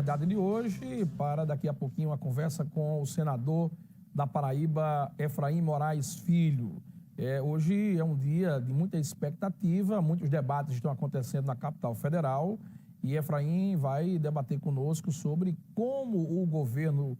Verdade de hoje, para daqui a pouquinho uma conversa com o senador da Paraíba, Efraim Moraes Filho. Hoje é um dia de muita expectativa, muitos debates estão acontecendo na capital federal e Efraim vai debater conosco sobre como o governo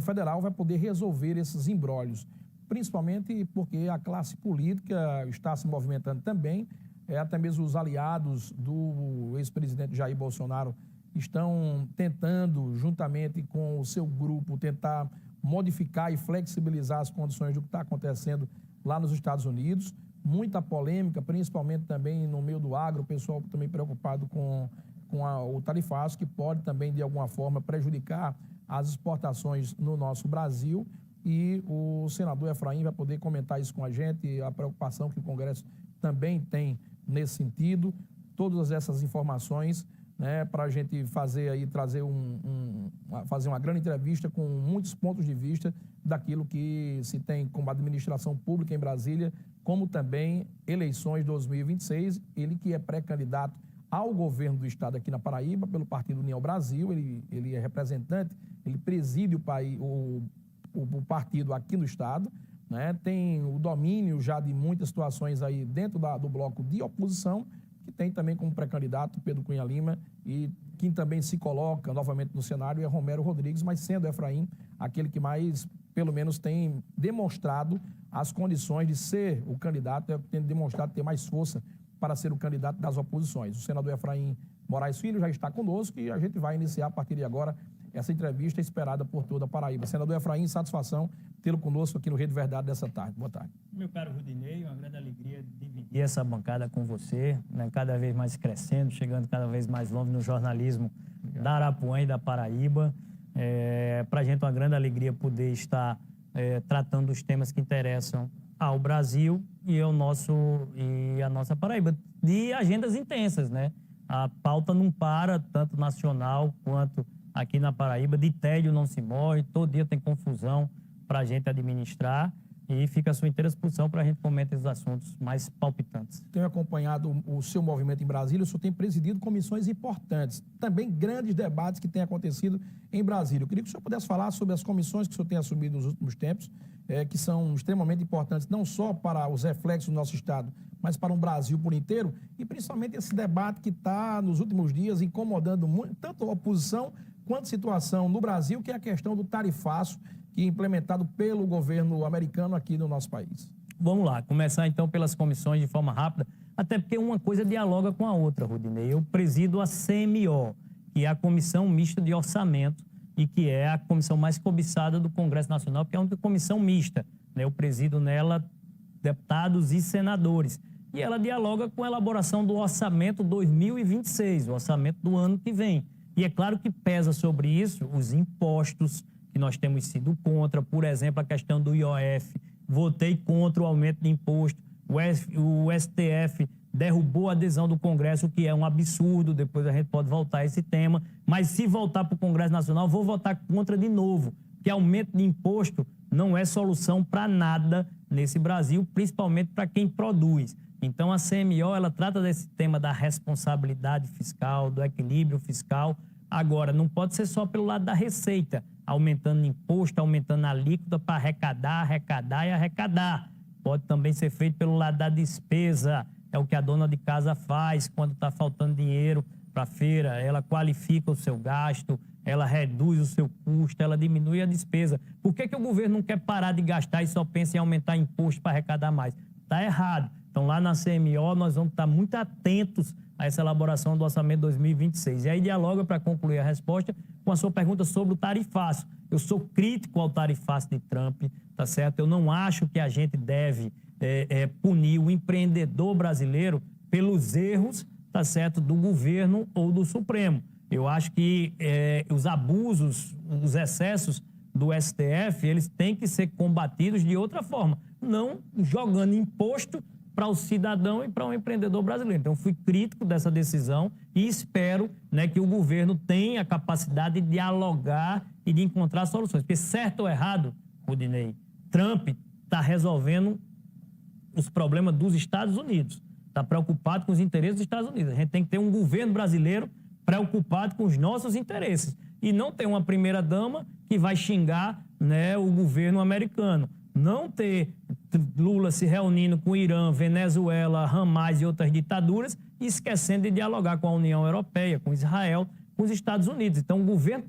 federal vai poder resolver esses imbróglios, principalmente porque a classe política está se movimentando também, até mesmo os aliados do ex-presidente Jair Bolsonaro estão tentando, juntamente com o seu grupo, tentar modificar e flexibilizar as condições do que está acontecendo lá nos Estados Unidos. Muita polêmica, principalmente também no meio do agro, o pessoal também preocupado com o tarifaço, que pode também, de alguma forma, prejudicar as exportações no nosso Brasil. E o senador Efraim vai poder comentar isso com a gente, a preocupação que o Congresso também tem nesse sentido. Todas essas informações, para a gente fazer aí, fazer uma grande entrevista com muitos pontos de vista daquilo que se tem como administração pública em Brasília, como também eleições 2026, ele que é pré-candidato ao governo do estado aqui na Paraíba, pelo Partido União Brasil, ele é representante, ele preside o partido aqui no estado, tem o domínio já de muitas situações aí dentro do bloco de oposição, que tem também como pré-candidato Pedro Cunha Lima, e quem também se coloca novamente no cenário é Romero Rodrigues, mas sendo Efraim aquele que mais, pelo menos, tem demonstrado as condições de ser o candidato, tem demonstrado ter mais força para ser o candidato das oposições. O senador Efraim Moraes Filho já está conosco e a gente vai iniciar a partir de agora essa entrevista esperada por toda a Paraíba. Senador Efraim, satisfação tê-lo conosco aqui no Rede Verdade dessa tarde. Boa tarde. Meu caro Rudinei, uma grande alegria dividir essa bancada com você, cada vez mais crescendo, chegando cada vez mais longe no jornalismo da Arapuã e da Paraíba. Para a gente é uma grande alegria poder estar tratando dos temas que interessam ao Brasil e a nossa Paraíba, de agendas intensas, A pauta não para, tanto nacional quanto aqui na Paraíba, de tédio não se morre, todo dia tem confusão para a gente administrar e fica à sua inteira disposição para a gente comentar os assuntos mais palpitantes. Tenho acompanhado o seu movimento em Brasília, o senhor tem presidido comissões importantes, também grandes debates que têm acontecido em Brasília. Eu queria que o senhor pudesse falar sobre as comissões que o senhor tem assumido nos últimos tempos, que são extremamente importantes, não só para os reflexos do nosso Estado, mas para o Brasil por inteiro, e principalmente esse debate que está, nos últimos dias, incomodando muito, tanto a oposição quanto a situação no Brasil, que é a questão do tarifaço, que é implementado pelo governo americano aqui no nosso país. Vamos lá, começar então pelas comissões de forma rápida, até porque uma coisa dialoga com a outra, Rudinei. Eu presido a CMO, que é a Comissão Mista de Orçamento, e que é a comissão mais cobiçada do Congresso Nacional, porque é uma comissão mista, Eu presido nela deputados e senadores. E ela dialoga com a elaboração do orçamento 2026, o orçamento do ano que vem. E é claro que pesa sobre isso os impostos que nós temos sido contra, por exemplo, a questão do IOF. Votei contra o aumento de imposto. O STF derrubou a adesão do Congresso, o que é um absurdo. Depois a gente pode voltar a esse tema. Mas se voltar para o Congresso Nacional, vou votar contra de novo, porque aumento de imposto não é solução para nada nesse Brasil, principalmente para quem produz. Então, a CMO, ela trata desse tema da responsabilidade fiscal, do equilíbrio fiscal. Agora, não pode ser só pelo lado da receita, aumentando imposto, aumentando a alíquota para arrecadar e arrecadar. Pode também ser feito pelo lado da despesa, é o que a dona de casa faz quando está faltando dinheiro para a feira. Ela qualifica o seu gasto, ela reduz o seu custo, ela diminui a despesa. Por que o governo não quer parar de gastar e só pensa em aumentar imposto para arrecadar mais? Está errado. Então, lá na CMO, nós vamos estar muito atentos a essa elaboração do orçamento 2026. E aí dialoga, para concluir a resposta, com a sua pergunta sobre o tarifaço. Eu sou crítico ao tarifaço de Trump, tá certo? Eu não acho que a gente deve punir o empreendedor brasileiro pelos erros, tá certo, do governo ou do Supremo. Eu acho que os abusos, os excessos do STF, eles têm que ser combatidos de outra forma, não jogando imposto para o cidadão e para o empreendedor brasileiro. Então, fui crítico dessa decisão e espero, que o governo tenha a capacidade de dialogar e de encontrar soluções. Porque, certo ou errado, Rudinei, Trump está resolvendo os problemas dos Estados Unidos. Está preocupado com os interesses dos Estados Unidos. A gente tem que ter um governo brasileiro preocupado com os nossos interesses. E não ter uma primeira-dama que vai xingar, né, o governo americano. Não ter Lula se reunindo com o Irã, Venezuela, Hamas e outras ditaduras, e esquecendo de dialogar com a União Europeia, com Israel, com os Estados Unidos. Então, o governo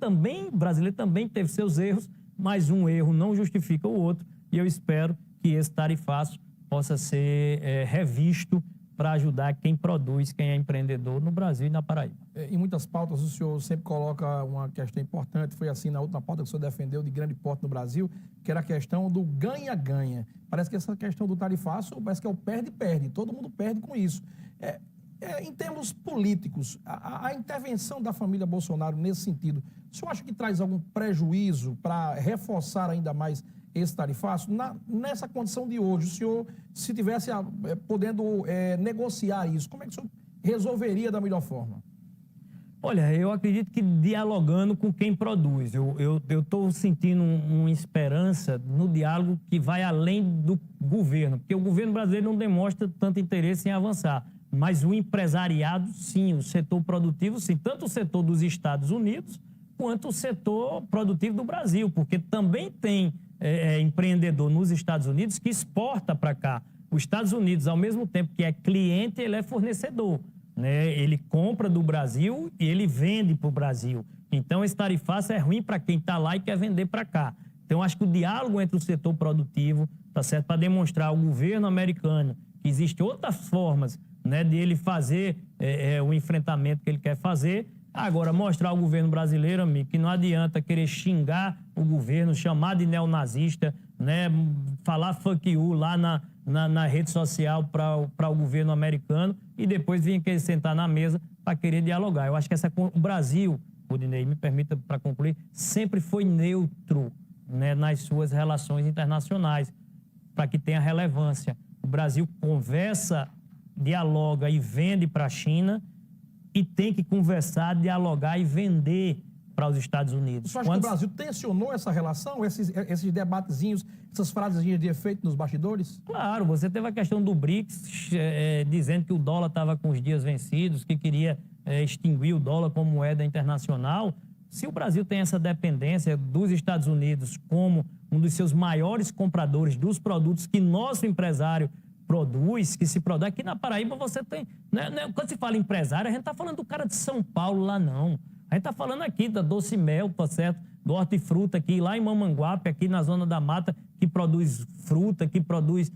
brasileiro também teve seus erros, mas um erro não justifica o outro, e eu espero que esse tarifaço possa ser revisto para ajudar quem produz, quem é empreendedor no Brasil e na Paraíba. Em muitas pautas, o senhor sempre coloca uma questão importante, foi assim na última pauta que o senhor defendeu de grande porte no Brasil, que era a questão do ganha-ganha. Parece que essa questão do tarifaço, parece que é o perde-perde, todo mundo perde com isso. Em termos políticos, a intervenção da família Bolsonaro nesse sentido, o senhor acha que traz algum prejuízo para reforçar ainda mais esse tarifaço? Nessa condição de hoje, o senhor, se tivesse podendo negociar isso, como é que o senhor resolveria da melhor forma? Olha, eu acredito que dialogando com quem produz. Eu estou sentindo uma esperança no diálogo que vai além do governo, porque o governo brasileiro não demonstra tanto interesse em avançar. Mas o empresariado, sim, o setor produtivo, sim, tanto o setor dos Estados Unidos quanto o setor produtivo do Brasil, porque também tem empreendedor nos Estados Unidos que exporta para cá. Os Estados Unidos, ao mesmo tempo que é cliente, ele é fornecedor, né? Ele compra do Brasil e ele vende para o Brasil. Então, esse tarifaço é ruim para quem está lá e quer vender para cá. Então, acho que o diálogo entre o setor produtivo, tá certo, para demonstrar ao governo americano que existem outras formas, né, de ele fazer o enfrentamento que ele quer fazer. Agora, mostrar ao governo brasileiro, amigo, que não adianta querer xingar o governo, chamar de neonazista, né, falar fuck you lá na rede social para o governo americano e depois vir querer sentar na mesa para querer dialogar. Eu acho que o Brasil, Rudinei, me permita para concluir, sempre foi neutro, né, nas suas relações internacionais, para que tenha relevância. O Brasil conversa, dialoga e vende para a China e tem que conversar, dialogar e vender para os Estados Unidos. Você acha que o Brasil tensionou essa relação, esses debatezinhos, essas frasezinhas de efeito nos bastidores? Claro, você teve a questão do BRICS, dizendo que o dólar estava com os dias vencidos, que queria extinguir o dólar como moeda internacional. Se o Brasil tem essa dependência dos Estados Unidos como um dos seus maiores compradores dos produtos que nosso empresário produz, que se produz. Aqui na Paraíba você tem... Quando se fala empresário, a gente está falando do cara de São Paulo lá, não. A gente está falando aqui da Doce Mel, tá certo? Do hortifruta aqui, lá em Mamanguape, aqui na zona da mata, que produz fruta, que produz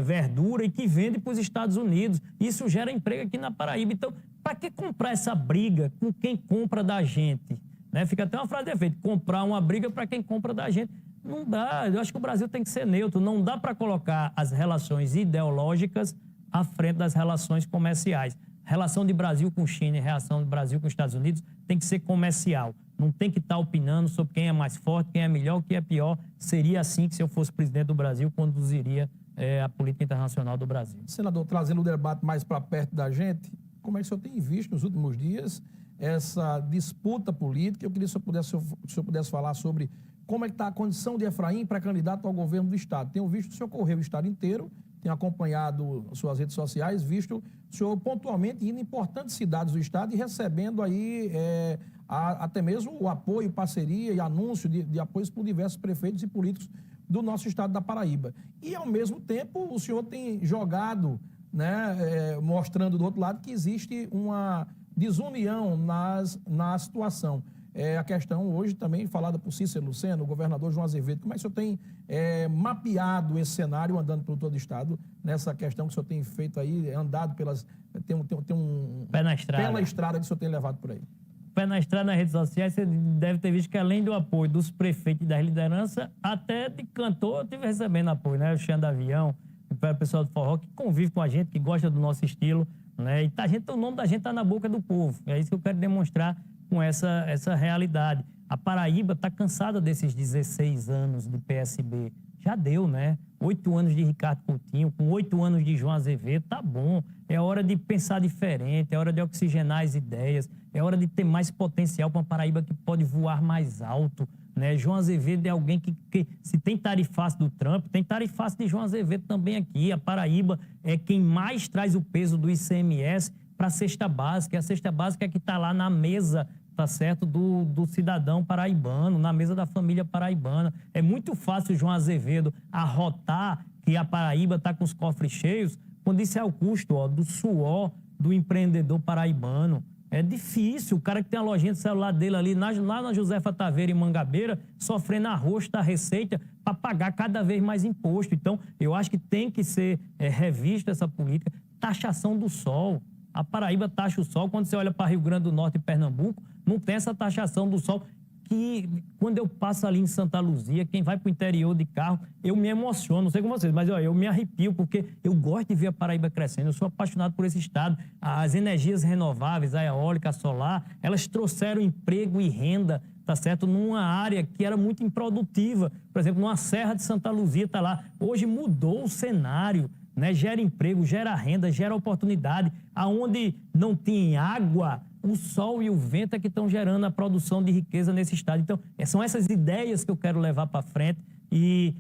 verdura e que vende para os Estados Unidos. Isso gera emprego aqui na Paraíba. Então, para que comprar essa briga com quem compra da gente? Né? Fica até uma frase de efeito, comprar uma briga para quem compra da gente. Não dá, eu acho que o Brasil tem que ser neutro, não dá para colocar as relações ideológicas à frente das relações comerciais. Relação de Brasil com China e relação de Brasil com os Estados Unidos tem que ser comercial, não tem que estar opinando sobre quem é mais forte, quem é melhor, o que é pior. Seria assim que, se eu fosse presidente do Brasil, conduziria a política internacional do Brasil. Senador, trazendo o debate mais para perto da gente, como é que o senhor tem visto nos últimos dias essa disputa política? Eu queria que o senhor pudesse falar sobre como é que está a condição de Efraim para candidato ao governo do Estado. Tenho visto o senhor correr o Estado inteiro, tenho acompanhado suas redes sociais, visto o senhor pontualmente indo em importantes cidades do Estado e recebendo aí até mesmo o apoio, parceria e anúncio de apoios por diversos prefeitos e políticos do nosso Estado da Paraíba. E, ao mesmo tempo, o senhor tem jogado, né, mostrando do outro lado que existe uma desunião na situação. A questão hoje também falada por Cícero Lucena, o governador João Azevedo. Como é que o senhor tem mapeado esse cenário andando por todo o Estado, nessa questão que o senhor tem feito aí, andado pelas... Tem um pé na estrada. Pé na estrada que o senhor tem levado por aí. Pé na estrada nas redes sociais, você deve ter visto que, além do apoio dos prefeitos e das lideranças, até de cantor eu estive recebendo apoio, né? O Xan da Avião, o pessoal do forró que convive com a gente, que gosta do nosso estilo, né? E o nome da gente está na boca do povo. É isso que eu quero demonstrar com essa realidade. A Paraíba está cansada desses 16 anos de PSB. Já deu, né? 8 anos de Ricardo Coutinho, com 8 anos de João Azevedo, tá bom. É hora de pensar diferente, é hora de oxigenar as ideias, é hora de ter mais potencial para uma Paraíba que pode voar mais alto, né? João Azevedo é alguém que se tem tarifaço do Trump, tem tarifaço de João Azevedo também aqui. A Paraíba é quem mais traz o peso do ICMS para a cesta básica. E a cesta básica é que está lá na mesa, tá certo, do cidadão paraibano, na mesa da família paraibana. É muito fácil o João Azevedo arrotar que a Paraíba está com os cofres cheios, quando isso é o custo do suor do empreendedor paraibano. É difícil, o cara que tem a lojinha de celular dele ali, lá na Josefa Taveira, em Mangabeira, sofrendo a rosto da Receita para pagar cada vez mais imposto. Então, eu acho que tem que ser revista essa política. Taxação do sol. A Paraíba taxa o sol. Quando você olha para Rio Grande do Norte e Pernambuco, não tem essa taxação do sol. Que quando eu passo ali em Santa Luzia, quem vai para o interior de carro, eu me emociono, não sei com vocês, mas eu me arrepio, porque eu gosto de ver a Paraíba crescendo, eu sou apaixonado por esse estado. As energias renováveis, a eólica, a solar, elas trouxeram emprego e renda, tá certo? Numa área que era muito improdutiva. Por exemplo, numa Serra de Santa Luzia, tá lá. Hoje mudou o cenário, né? Gera emprego, gera renda, gera oportunidade. Aonde não tem água, o sol e o vento é que estão gerando a produção de riqueza nesse estado. Então, são essas ideias que eu quero levar para frente e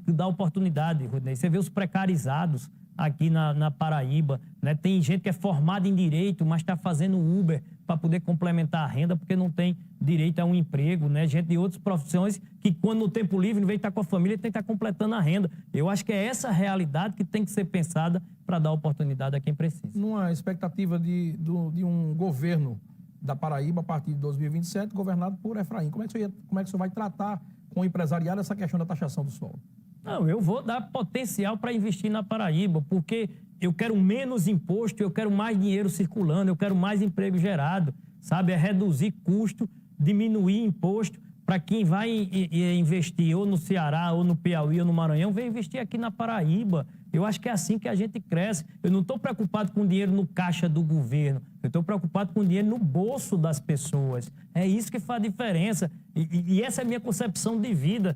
dar oportunidade, Rudinei. Você vê os precarizados aqui na Paraíba, né? Tem gente que é formada em direito, mas está fazendo Uber para poder complementar a renda porque não tem direito a um emprego, né? Gente de outras profissões que, quando no tempo livre, em vez de estar com a família, tem que estar completando a renda. Eu acho que é essa realidade que tem que ser pensada para dar oportunidade a quem precisa. Numa expectativa de um governo da Paraíba a partir de 2027, governado por Efraim, como é que o senhor vai tratar com o empresariado essa questão da taxação do solo? Não, eu vou dar potencial para investir na Paraíba, porque eu quero menos imposto, eu quero mais dinheiro circulando, eu quero mais emprego gerado, sabe? É reduzir custo, diminuir imposto para quem vai investir ou no Ceará, ou no Piauí, ou no Maranhão, vem investir aqui na Paraíba. Eu acho que é assim que a gente cresce. Eu não estou preocupado com o dinheiro no caixa do governo, eu estou preocupado com o dinheiro no bolso das pessoas. É isso que faz a diferença. E essa é a minha concepção de vida.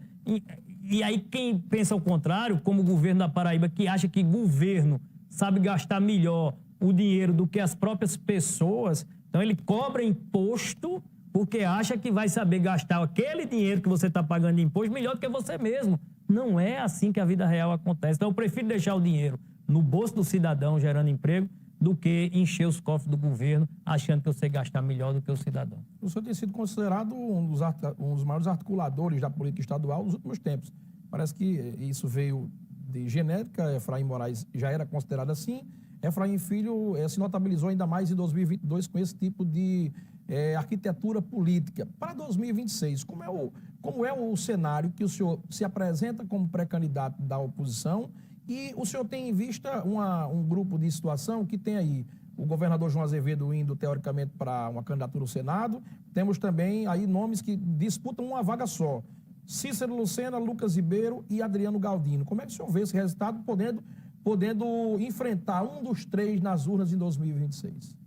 E aí quem pensa ao contrário, como o governo da Paraíba, que acha que governo sabe gastar melhor o dinheiro do que as próprias pessoas, então ele cobra imposto porque acha que vai saber gastar aquele dinheiro que você está pagando de imposto melhor do que você mesmo. Não é assim que a vida real acontece. Então eu prefiro deixar o dinheiro no bolso do cidadão gerando emprego do que encher os cofres do governo achando que eu sei gastar melhor do que o cidadão. O senhor tem sido considerado um dos maiores articuladores da política estadual nos últimos tempos. Parece que isso veio de genética, Efraim Moraes já era considerado assim. Efraim Filho se notabilizou ainda mais em 2022 com esse tipo de arquitetura política. Para 2026, como é o cenário que o senhor se apresenta como pré-candidato da oposição e o senhor tem em vista um grupo de situação que tem aí o governador João Azevedo indo, teoricamente, para uma candidatura ao Senado. Temos também aí nomes que disputam uma vaga só. Cícero Lucena, Lucas Ribeiro e Adriano Galdino. Como é que o senhor vê esse resultado podendo enfrentar um dos três nas urnas em 2026?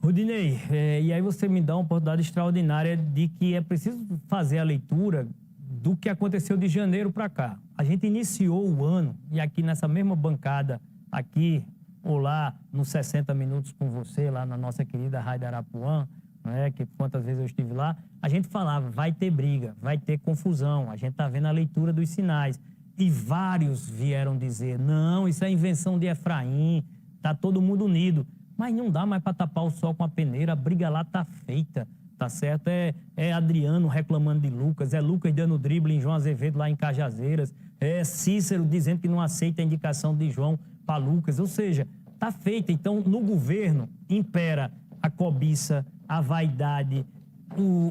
Rudinei, e aí você me dá uma oportunidade extraordinária de que é preciso fazer a leitura do que aconteceu de janeiro para cá. A gente iniciou o ano, e aqui nessa mesma bancada, aqui ou lá, nos 60 Minutos com você, lá na nossa querida Rádio Arapuã, né, que quantas vezes eu estive lá, a gente falava, vai ter briga, vai ter confusão, a gente está vendo a leitura dos sinais. E vários vieram dizer, não, isso é invenção de Efraim, está todo mundo unido. Mas não dá mais para tapar o sol com a peneira, a briga lá está feita, tá certo? É Adriano reclamando de Lucas, é Lucas dando drible em João Azevedo lá em Cajazeiras, é Cícero dizendo que não aceita a indicação de João para Lucas, ou seja, está feita. Então, no governo, impera a cobiça, a vaidade,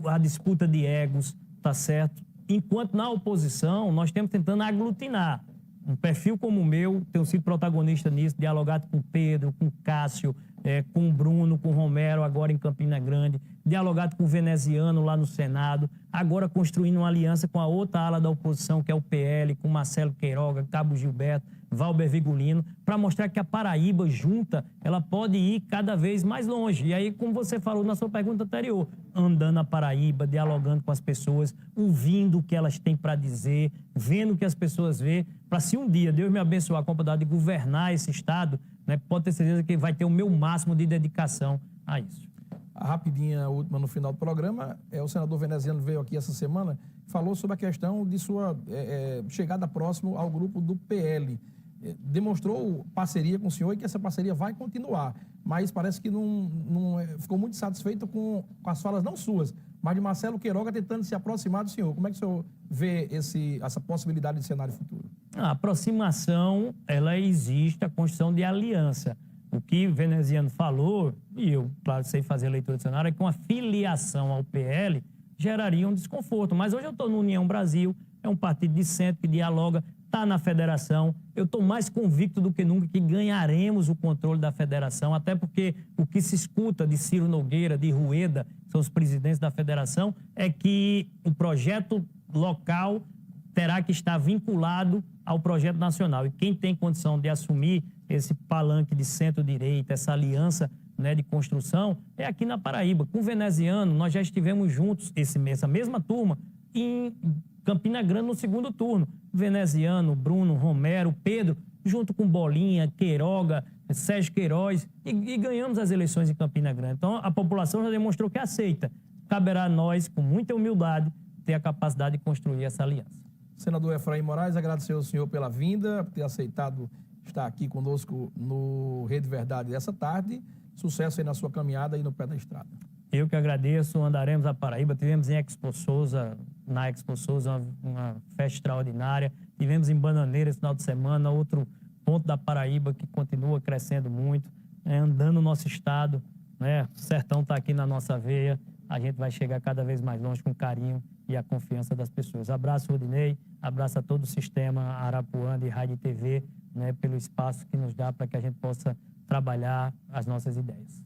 a disputa de egos, tá certo? Enquanto na oposição, nós estamos tentando aglutinar. Um perfil como o meu, tenho sido protagonista nisso, dialogado com o Pedro, com o Cássio, com o Bruno, com o Romero, agora em Campina Grande, dialogado com o Veneziano lá no Senado, agora construindo uma aliança com a outra ala da oposição, que é o PL, com Marcelo Queiroga, Cabo Gilberto, Valber Vigolino, para mostrar que a Paraíba junta, ela pode ir cada vez mais longe. E aí, como você falou na sua pergunta anterior, andando a Paraíba, dialogando com as pessoas, ouvindo o que elas têm para dizer, vendo o que as pessoas vê, para se um dia Deus me abençoar com a oportunidade de governar esse estado, né, pode ter certeza que vai ter o meu máximo de dedicação a isso. A rapidinha última no final do programa, o senador Veneziano veio aqui essa semana, falou sobre a questão de sua chegada próximo ao grupo do PL. demonstrou parceria com o senhor e que essa parceria vai continuar. Mas parece que ficou muito satisfeito com as falas não suas, mas de Marcelo Queiroga tentando se aproximar do senhor. Como é que o senhor vê essa possibilidade de cenário futuro? A aproximação, ela existe, a construção de aliança. O que o Veneziano falou, e eu, claro, sei fazer a leitura do cenário, é que uma filiação ao PL geraria um desconforto. Mas hoje eu estou no União Brasil, é um partido de centro que dialoga, está na federação. Eu estou mais convicto do que nunca que ganharemos o controle da federação, até porque o que se escuta de Ciro Nogueira, de Rueda, que são os presidentes da federação, é que o projeto local terá que estar vinculado ao projeto nacional. E quem tem condição de assumir esse palanque de centro-direita, essa aliança, né, de construção, é aqui na Paraíba. Com o Veneziano, nós já estivemos juntos, essa mesma turma, em Campina Grande no segundo turno. Veneziano, Bruno, Romero, Pedro, junto com Bolinha, Queiroga, Sérgio Queiroz, e ganhamos as eleições em Campina Grande. Então, a população já demonstrou que aceita. Caberá a nós, com muita humildade, ter a capacidade de construir essa aliança. Senador Efraim Moraes, agradecer ao senhor pela vinda, por ter aceitado estar aqui conosco no Rede Verdade dessa tarde. Sucesso aí na sua caminhada e no pé da estrada. Eu que agradeço, andaremos a Paraíba, tivemos em Expo Souza, na Expo Souza, uma festa extraordinária, tivemos em Bananeira esse final de semana, outro ponto da Paraíba que continua crescendo muito, andando o nosso estado, né? O sertão está aqui na nossa veia, a gente vai chegar cada vez mais longe com carinho e a confiança das pessoas. Abraço, Rodinei, abraço a todo o sistema Arapuã de Rádio e TV, né, pelo espaço que nos dá para que a gente possa trabalhar as nossas ideias.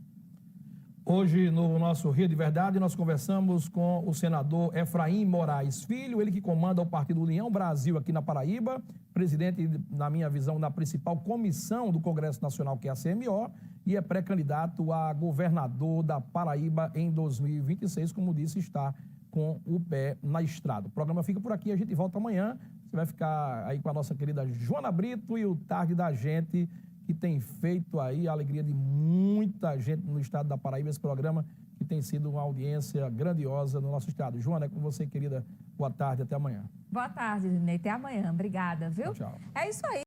Hoje, no nosso Rio de Verdade, nós conversamos com o senador Efraim Moraes Filho, ele que comanda o Partido União Brasil aqui na Paraíba, presidente, na minha visão, da principal comissão do Congresso Nacional, que é a CMO, e é pré-candidato a governador da Paraíba em 2026, como disse, está com o pé na estrada. O programa fica por aqui, a gente volta amanhã. Você vai ficar aí com a nossa querida Joana Brito e o Tarde da Gente, que tem feito aí a alegria de muita gente no estado da Paraíba, esse programa que tem sido uma audiência grandiosa no nosso estado. Joana, é com você, querida. Boa tarde, até amanhã. Boa tarde, Dinei. Até amanhã. Obrigada, viu? Tchau. É isso aí.